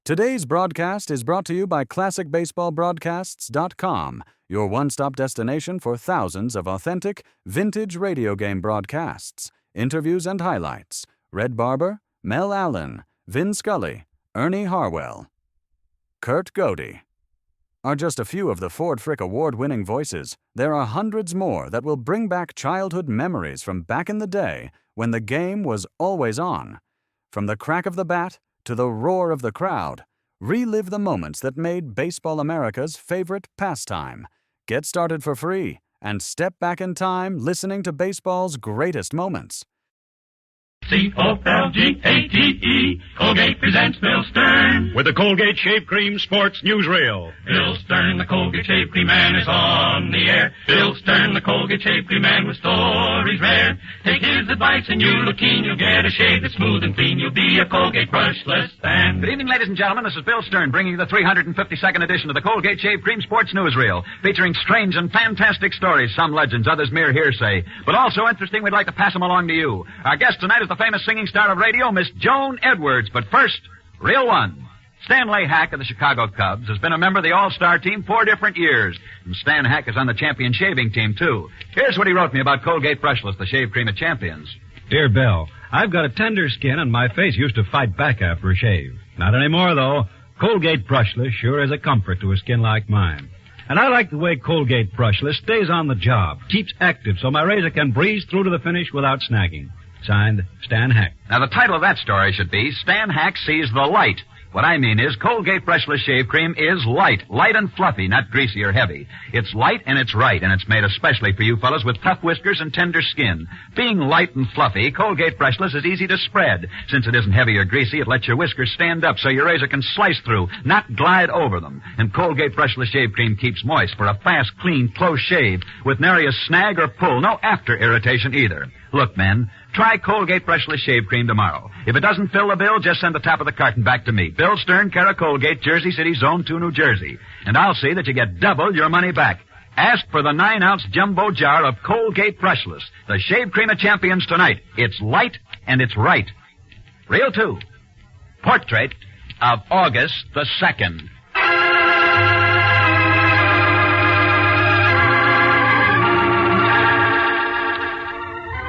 Today's broadcast is brought to you by ClassicBaseballBroadcasts.com, your one-stop destination for thousands of authentic, vintage radio game broadcasts, interviews and highlights. Red Barber, Mel Allen, Vin Scully, Ernie Harwell, Kurt Godey are just a few of the Ford Frick Award-winning voices. There are hundreds more that will bring back childhood memories from back in the day when the game was always on. From the crack of the bat to the roar of the crowd, relive the moments that made Baseball America's favorite pastime. Get started for free and step back in time listening to baseball's greatest moments. C-O-L-G-A-T-E, Colgate presents Bill Stern. With the Colgate Shave Cream Sports Newsreel. Bill Stern, the Colgate Shave Cream Man, is on the air. Bill Stern, the Colgate Shave Cream Man, with stories rare. Take his advice and you'll look keen. You'll get a shave that's smooth and clean. You'll be a Colgate brushless fan. Good evening, ladies and gentlemen. This is Bill Stern bringing you the 352nd edition of the Colgate Shave Cream Sports Newsreel, featuring strange and fantastic stories, some legends, others mere hearsay, but also interesting. We'd like to pass them along to you. Our guest tonight is the famous singing star of radio, Miss Joan Edwards. But first, Reel 1. Stanley Hack of the Chicago Cubs has been a member of the All-Star team 4 different years. And Stan Hack is on the champion shaving team, too. Here's what he wrote me about Colgate Brushless, the shave cream of champions. Dear Bill, I've got a tender skin and my face used to fight back after a shave. Not anymore, though. Colgate Brushless sure is a comfort to a skin like mine. And I like the way Colgate Brushless stays on the job, keeps active so my razor can breeze through to the finish without snagging. Signed, Stan Hack. Now, the title of that story should be Stan Hack Sees the Light. What I mean is Colgate Brushless Shave Cream is light and fluffy, not greasy or heavy. It's light and it's right, and it's made especially for you fellas with tough whiskers and tender skin. Being light and fluffy, Colgate Brushless is easy to spread. Since it isn't heavy or greasy, it lets your whiskers stand up so your razor can slice through, not glide over them. And Colgate Brushless Shave Cream keeps moist for a fast, clean, close shave with nary a snag or pull, no after irritation either. Look, men, try Colgate Brushless Shave Cream tomorrow. If it doesn't fill the bill, just send the top of the carton back to me. Bill Stern, care of Colgate, Jersey City, Zone 2, New Jersey. And I'll see that you get double your money back. Ask for the 9-ounce jumbo jar of Colgate Brushless, the shave cream of champions tonight. It's light and it's right. Reel 2. Portrait of August the 2nd.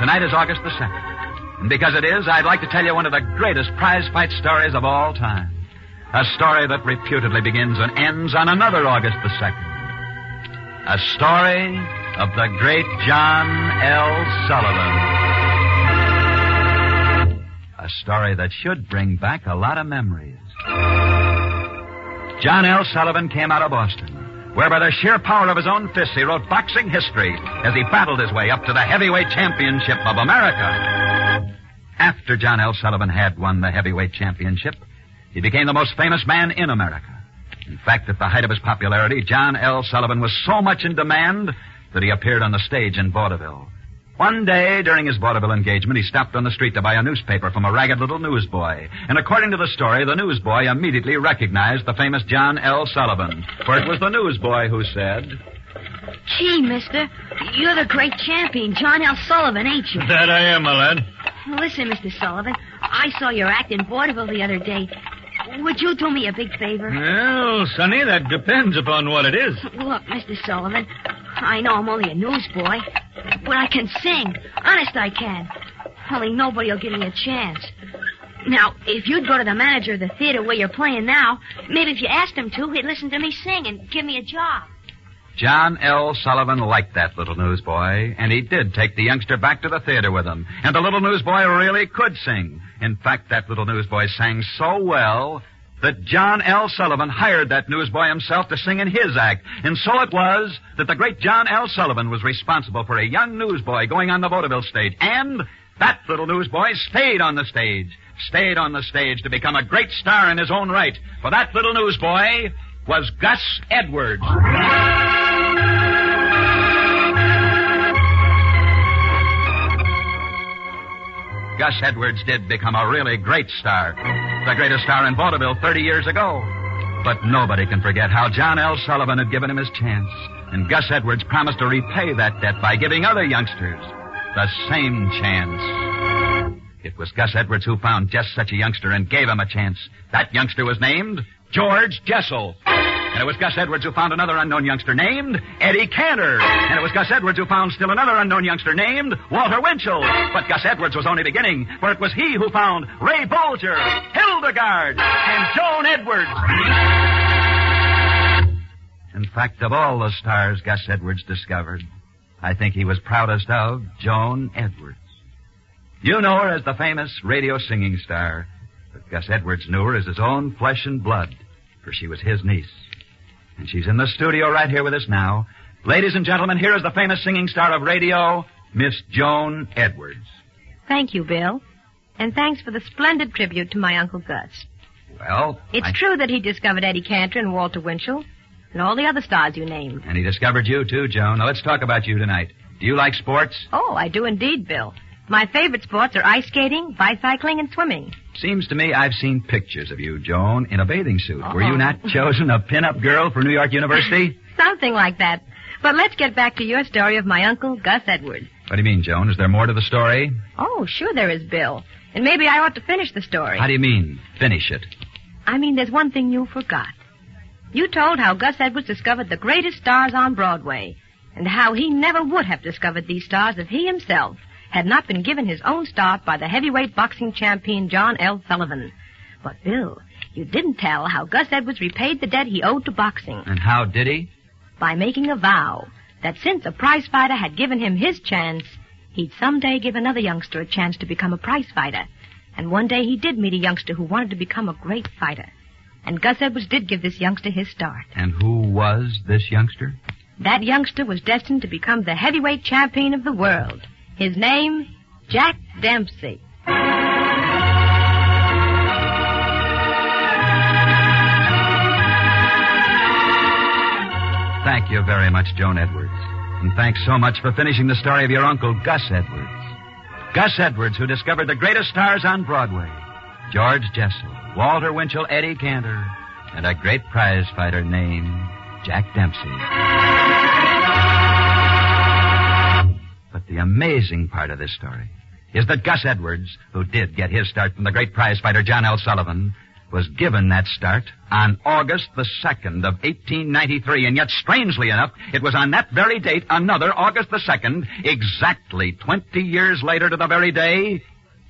Tonight is August the 2nd. And because it is, I'd like to tell you one of the greatest prize fight stories of all time. A story that reputedly begins and ends on another August the 2nd. A story of the great John L. Sullivan. A story that should bring back a lot of memories. John L. Sullivan came out of Boston, where by the sheer power of his own fists he wrote boxing history as he battled his way up to the heavyweight championship of America. After John L. Sullivan had won the heavyweight championship, he became the most famous man in America. In fact, at the height of his popularity, John L. Sullivan was so much in demand that he appeared on the stage in vaudeville. One day, during his vaudeville engagement, he stopped on the street to buy a newspaper from a ragged little newsboy. And according to the story, the newsboy immediately recognized the famous John L. Sullivan, for it was the newsboy who said, "Gee, mister, you're the great champion, John L. Sullivan, ain't you?" That I am, my lad. Listen, Mr. Sullivan, I saw your act in vaudeville the other day. Would you do me a big favor? Well, Sonny, that depends upon what it is. Look, Mr. Sullivan, I know I'm only a newsboy, but I can sing. Honest, I can. Only nobody will give me a chance. Now, if you'd go to the manager of the theater where you're playing now, maybe if you asked him to, he'd listen to me sing and give me a job. John L. Sullivan liked that little newsboy, and he did take the youngster back to the theater with him. And the little newsboy really could sing. In fact, that little newsboy sang so well that John L. Sullivan hired that newsboy himself to sing in his act. And so it was that the great John L. Sullivan was responsible for a young newsboy going on the vaudeville stage. And that little newsboy stayed on the stage to become a great star in his own right. For that little newsboy was Gus Edwards. Gus Edwards did become a really great star. The greatest star in vaudeville 30 years ago. But nobody can forget how John L. Sullivan had given him his chance. And Gus Edwards promised to repay that debt by giving other youngsters the same chance. It was Gus Edwards who found just such a youngster and gave him a chance. That youngster was named George Jessel. And it was Gus Edwards who found another unknown youngster named Eddie Cantor. And it was Gus Edwards who found still another unknown youngster named Walter Winchell. But Gus Edwards was only beginning, for it was he who found Ray Bolger, Hildegard, and Joan Edwards. In fact, of all the stars Gus Edwards discovered, I think he was proudest of Joan Edwards. You know her as the famous radio singing star, but Gus Edwards knew her as his own flesh and blood, for she was his niece. And she's in the studio right here with us now. Ladies and gentlemen, here is the famous singing star of radio, Miss Joan Edwards. Thank you, Bill. And thanks for the splendid tribute to my Uncle Gus. Well, It's true that he discovered Eddie Cantor and Walter Winchell and all the other stars you named. And he discovered you, too, Joan. Now, let's talk about you tonight. Do you like sports? Oh, I do indeed, Bill. My favorite sports are ice skating, bicycling, and swimming. Seems to me I've seen pictures of you, Joan, in a bathing suit. Uh-oh. Were you not chosen a pin-up girl for New York University? Something like that. But let's get back to your story of my Uncle Gus Edwards. What do you mean, Joan? Is there more to the story? Oh, sure there is, Bill. And maybe I ought to finish the story. How do you mean, finish it? I mean, there's one thing you forgot. You told how Gus Edwards discovered the greatest stars on Broadway, and how he never would have discovered these stars if he himself had not been given his own start by the heavyweight boxing champion John L. Sullivan. But, Bill, you didn't tell how Gus Edwards repaid the debt he owed to boxing. And how did he? By making a vow that since a prize fighter had given him his chance, he'd someday give another youngster a chance to become a prize fighter. And one day he did meet a youngster who wanted to become a great fighter. And Gus Edwards did give this youngster his start. And who was this youngster? That youngster was destined to become the heavyweight champion of the world. His name, Jack Dempsey. Thank you very much, Joan Edwards. And thanks so much for finishing the story of your uncle, Gus Edwards. Gus Edwards, who discovered the greatest stars on Broadway. George Jessel, Walter Winchell, Eddie Cantor, and a great prize fighter named Jack Dempsey. But the amazing part of this story is that Gus Edwards, who did get his start from the great prize fighter John L. Sullivan, was given that start on August the 2nd of 1893. And yet, strangely enough, it was on that very date, another August the 2nd, exactly 20 years later to the very day,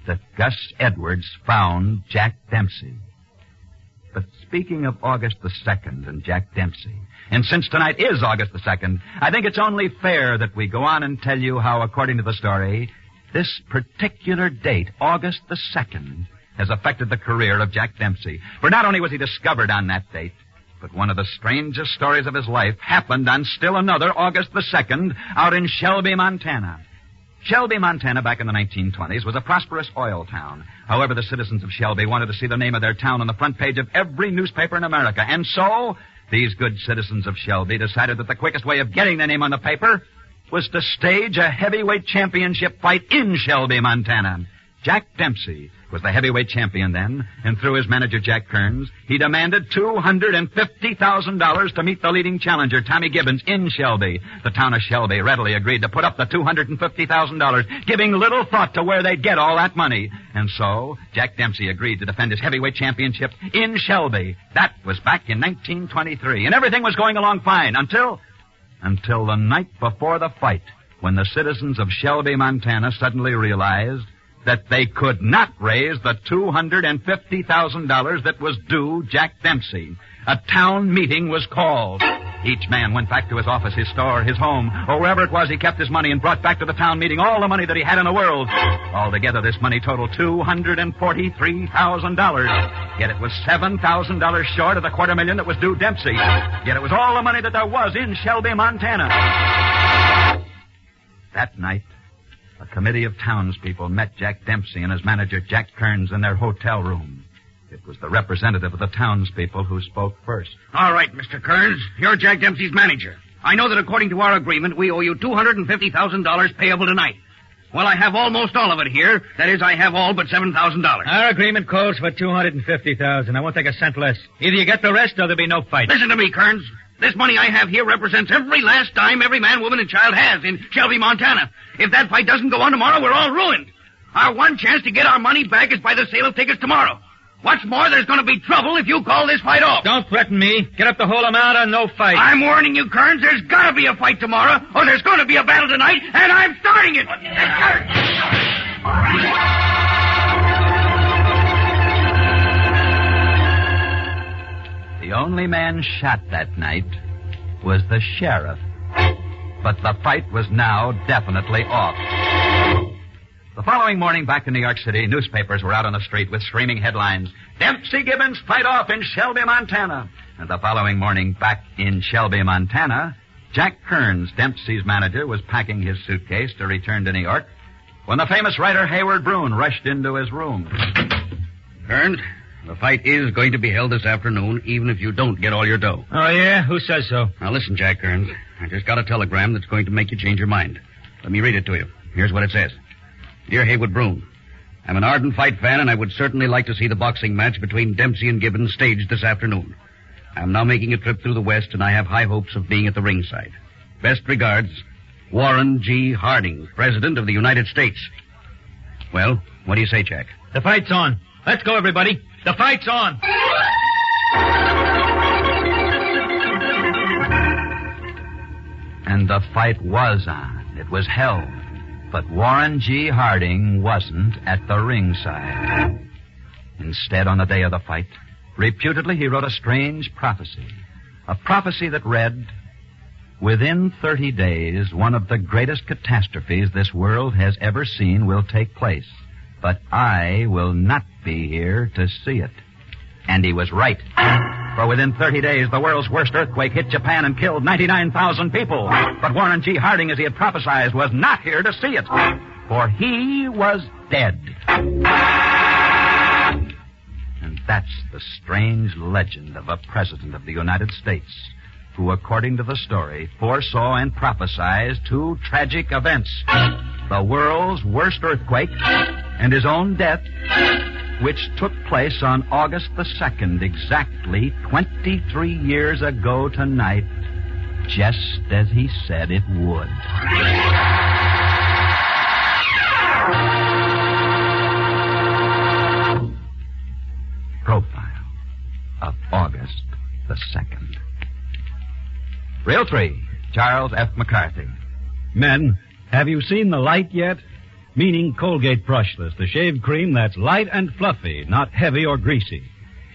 that Gus Edwards found Jack Dempsey. But speaking of August the 2nd and Jack Dempsey, and since tonight is August the 2nd, I think it's only fair that we go on and tell you how, according to the story, this particular date, August the 2nd, has affected the career of Jack Dempsey. For not only was he discovered on that date, but one of the strangest stories of his life happened on still another August the 2nd out in Shelby, Montana. Shelby, Montana, back in the 1920s, was a prosperous oil town. However, the citizens of Shelby wanted to see the name of their town on the front page of every newspaper in America. And so, these good citizens of Shelby decided that the quickest way of getting their name on the paper was to stage a heavyweight championship fight in Shelby, Montana. Jack Dempsey was the heavyweight champion then, and through his manager, Jack Kearns, he demanded $250,000 to meet the leading challenger, Tommy Gibbons, in Shelby. The town of Shelby readily agreed to put up the $250,000, giving little thought to where they'd get all that money. And so, Jack Dempsey agreed to defend his heavyweight championship in Shelby. That was back in 1923, and everything was going along fine until the night before the fight, when the citizens of Shelby, Montana suddenly realized that they could not raise the $250,000 that was due Jack Dempsey. A town meeting was called. Each man went back to his office, his store, his home, or wherever it was he kept his money, and brought back to the town meeting all the money that he had in the world. Altogether, this money totaled $243,000. Yet it was $7,000 short of the $250,000 that was due Dempsey. Yet it was all the money that there was in Shelby, Montana. That night, a committee of townspeople met Jack Dempsey and his manager, Jack Kearns, in their hotel room. It was the representative of the townspeople who spoke first. All right, Mr. Kearns. You're Jack Dempsey's manager. I know that according to our agreement, we owe you $250,000 payable tonight. Well, I have almost all of it here. That is, I have all but $7,000. Our agreement calls for $250,000. I won't take a cent less. Either you get the rest or there'll be no fight. Listen to me, Kearns. This money I have here represents every last dime every man, woman, and child has in Shelby, Montana. If that fight doesn't go on tomorrow, we're all ruined. Our one chance to get our money back is by the sale of tickets tomorrow. What's more, there's going to be trouble if you call this fight off. Don't threaten me. Get up the whole amount or no fight. I'm warning you, Kearns, there's got to be a fight tomorrow, or there's going to be a battle tonight, and I'm starting it. The only man shot that night was the sheriff. But the fight was now definitely off. The following morning, back in New York City, newspapers were out on the street with screaming headlines, "Dempsey Gibbons fight off in Shelby, Montana." And the following morning, back in Shelby, Montana, Jack Kearns, Dempsey's manager, was packing his suitcase to return to New York when the famous writer Hayward Broun rushed into his room. Kearns, the fight is going to be held this afternoon, even if you don't get all your dough. Oh, yeah? Who says so? Now, listen, Jack Kearns. I just got a telegram that's going to make you change your mind. Let me read it to you. Here's what it says. Dear Hayward Broun, I'm an ardent fight fan, and I would certainly like to see the boxing match between Dempsey and Gibbons staged this afternoon. I'm now making a trip through the West, and I have high hopes of being at the ringside. Best regards, Warren G. Harding, President of the United States. Well, what do you say, Jack? The fight's on. Let's go, everybody. The fight's on. And the fight was on. It was held. But Warren G. Harding wasn't at the ringside. Instead, on the day of the fight, reputedly he wrote a strange prophecy. A prophecy that read, "Within 30 days, one of the greatest catastrophes this world has ever seen will take place. But I will not be here to see it." And he was right. For within 30 days, the world's worst earthquake hit Japan and killed 99,000 people. But Warren G. Harding, as he had prophesied, was not here to see it. For he was dead. And that's the strange legend of a president of the United States who, according to the story, foresaw and prophesied two tragic events. The world's worst earthquake and his own death, which took place on August the 2nd, exactly 23 years ago tonight, just as he said it would. Profile of August the 2nd. Reel 3, Charles F. McCarthy. Men, have you seen the light yet? Meaning Colgate Brushless, the shaved cream that's light and fluffy, not heavy or greasy.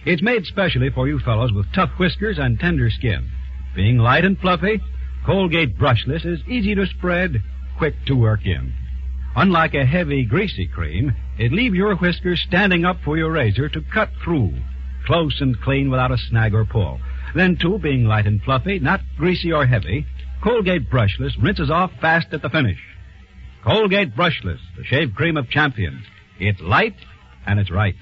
It's made specially for you fellows with tough whiskers and tender skin. Being light and fluffy, Colgate Brushless is easy to spread, quick to work in. Unlike a heavy, greasy cream, it leaves your whiskers standing up for your razor to cut through, close and clean without a snag or pull. Then, too, being light and fluffy, not greasy or heavy, Colgate Brushless rinses off fast at the finish. Colgate Brushless, the shave cream of champions. It's light, and it's right.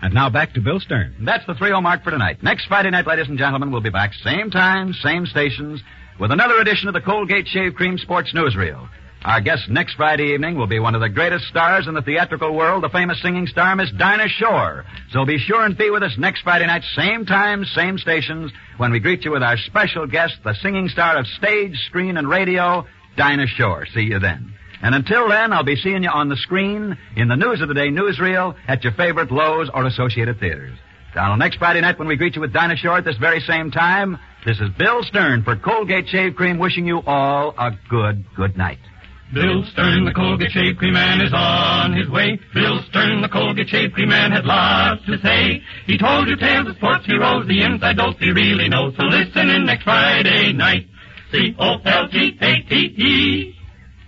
And now back to Bill Stern. That's the 3-0 mark for tonight. Next Friday night, ladies and gentlemen, we'll be back same time, same stations, with another edition of the Colgate Shave Cream Sports Newsreel. Our guest next Friday evening will be one of the greatest stars in the theatrical world, the famous singing star, Miss Dinah Shore. So be sure and be with us next Friday night, same time, same stations, when we greet you with our special guest, the singing star of stage, screen, and radio, Dinah Shore. See you then. And until then, I'll be seeing you on the screen, in the News of the Day newsreel, at your favorite Lowe's or Associated Theaters. Until next Friday night when we greet you with Dinah Shore at this very same time, this is Bill Stern for Colgate Shave Cream wishing you all a good night. Bill Stern, the Colgate Shave Cream Man, is on his way. Bill Stern, the Colgate Shave Cream Man, had lots to say. He told you tales of sports heroes, the inside dope he really knows. So listen in next Friday night. Colgate.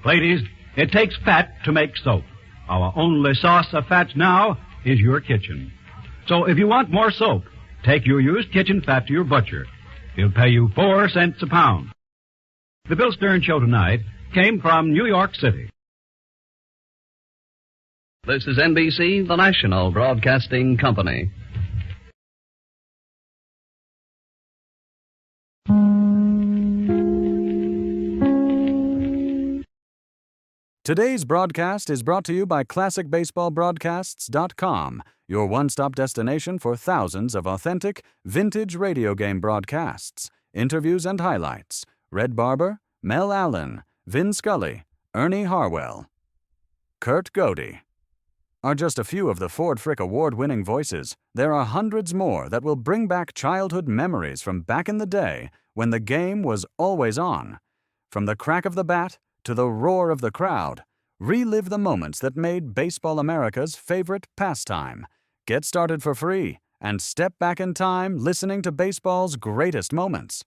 Ladies, it takes fat to make soap. Our only source of fats now is your kitchen. So if you want more soap, take your used kitchen fat to your butcher. He'll pay you 4 cents a pound. The Bill Stern Show tonight came from New York City. This is NBC, the National Broadcasting Company. Today's broadcast is brought to you by ClassicBaseballBroadcasts.com, your one-stop destination for thousands of authentic, vintage radio game broadcasts, interviews and highlights. Red Barber, Mel Allen, Vin Scully, Ernie Harwell, Kurt Godey. are just a few of the Ford Frick award-winning voices. There are hundreds more that will bring back childhood memories from back in the day when the game was always on. From the crack of the bat to the roar of the crowd, relive the moments that made Baseball America's favorite pastime. Get started for free and step back in time listening to baseball's greatest moments.